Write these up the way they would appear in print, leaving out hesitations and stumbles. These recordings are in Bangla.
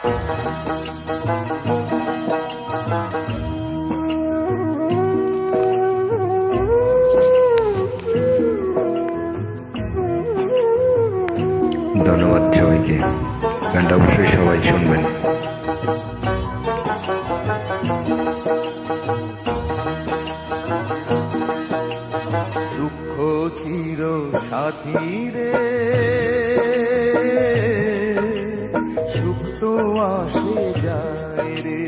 ধন্যবাদ সবাইকে। গানটা অবশ্যই সবাই শুনবেন। দুঃখ চির সাথী রে, সুখ তো আসে যায় রে।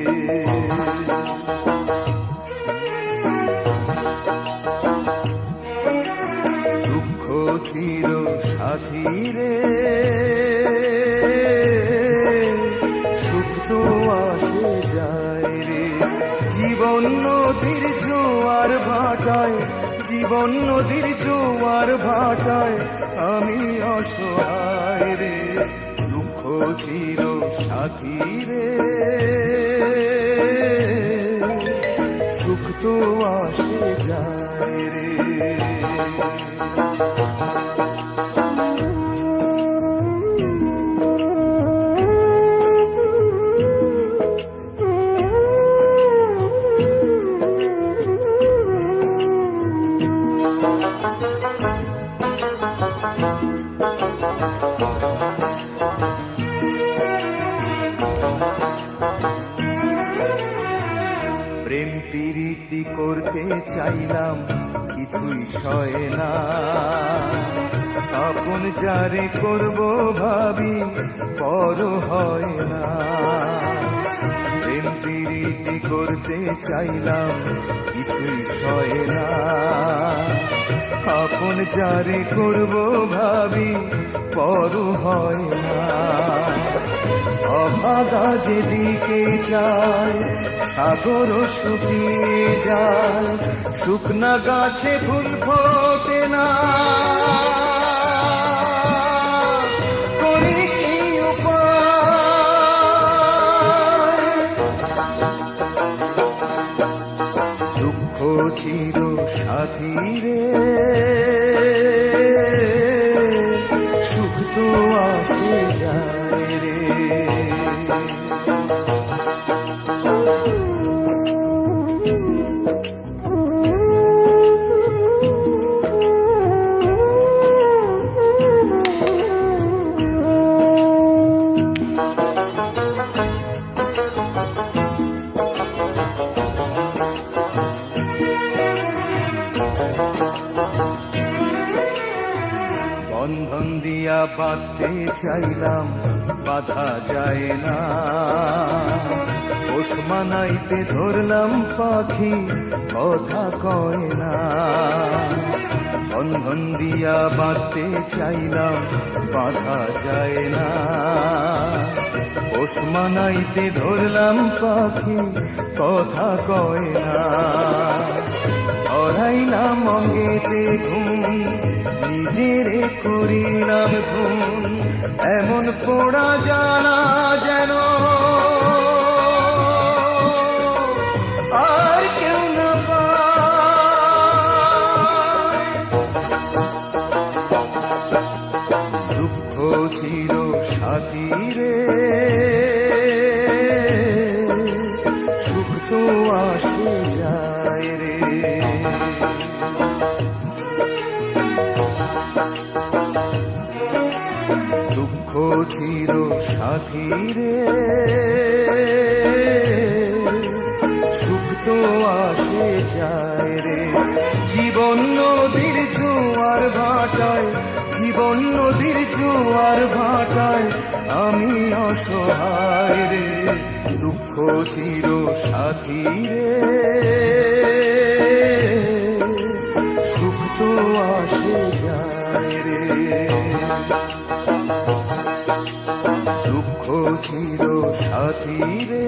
দুঃখ চির সাথী রে, সুখ তো আসে যায় রে। জীবন নদীর জোয়ার ভাটায়, জীবন নদীর জোয়ার ভাটায় আমি অসহায় রে। দুঃখ চির সাথী রে, সুখ তো আসে যায় রে। প্রেম প্রীতি করতে চাইলাম, কিছুই সয় না। আপন যারে করব ভাবি, পর হয় না। প্রেম প্রীতি করতে চাইলাম, কিছুই সয় না। আপন যারে করব ভাবি, পর হয় না। অভাগা যেদিকে যায়, সাগর শুকিয়ে যায়, শুকনা গাছে ফুল ফোটে না। করি কি উপায়? দুঃখ চির সাথী রে, সুখ তো আসে যায় রে। বন্ধন দিয়া বাঁধতে চাইলাম, বাধা যায় না। পোষ মানাইতে ধরলাম পাখি, কথা কয় না। বন্ধন দিয়া বাঁধতে চাইলাম, বাধা যায় না। পোষ মানাইতে ধরলাম পাখি, কথা কয় না। ধরাইলাম অঙ্গেতে ঘুম, নিজেরে করিলাম ঘুম। এমন পোড়া জানা যেন আর কেউ না পায়। দুঃখ চির সাথী রে, সুখ তো আসে যায় রে। দুঃখ চির সাথী রে, সুখ তো আসে যায় রে। জীবন নদীর জোয়ার ভাটায়, জীবন নদীর জোয়ার ভাটায় আমি অসহায় রে। দুঃখ চির সাথী রে, সুখ তো আসে যায় রে। দুঃখ চির সাথী রে,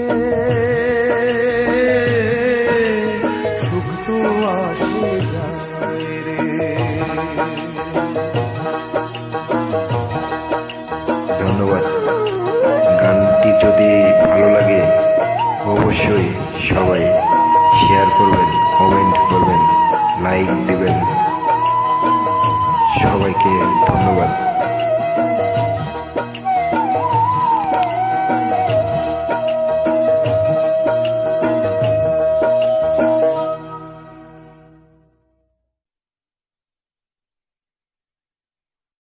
সুখ তো আসে যায় রে। ধন্যবাদ। গানটি যদি ভালো লাগে অবশ্যই সবাই শেয়ার করবেন, কমেন্ট করবেন, লাইক দিবেন। সবাইকে ধন্যবাদ।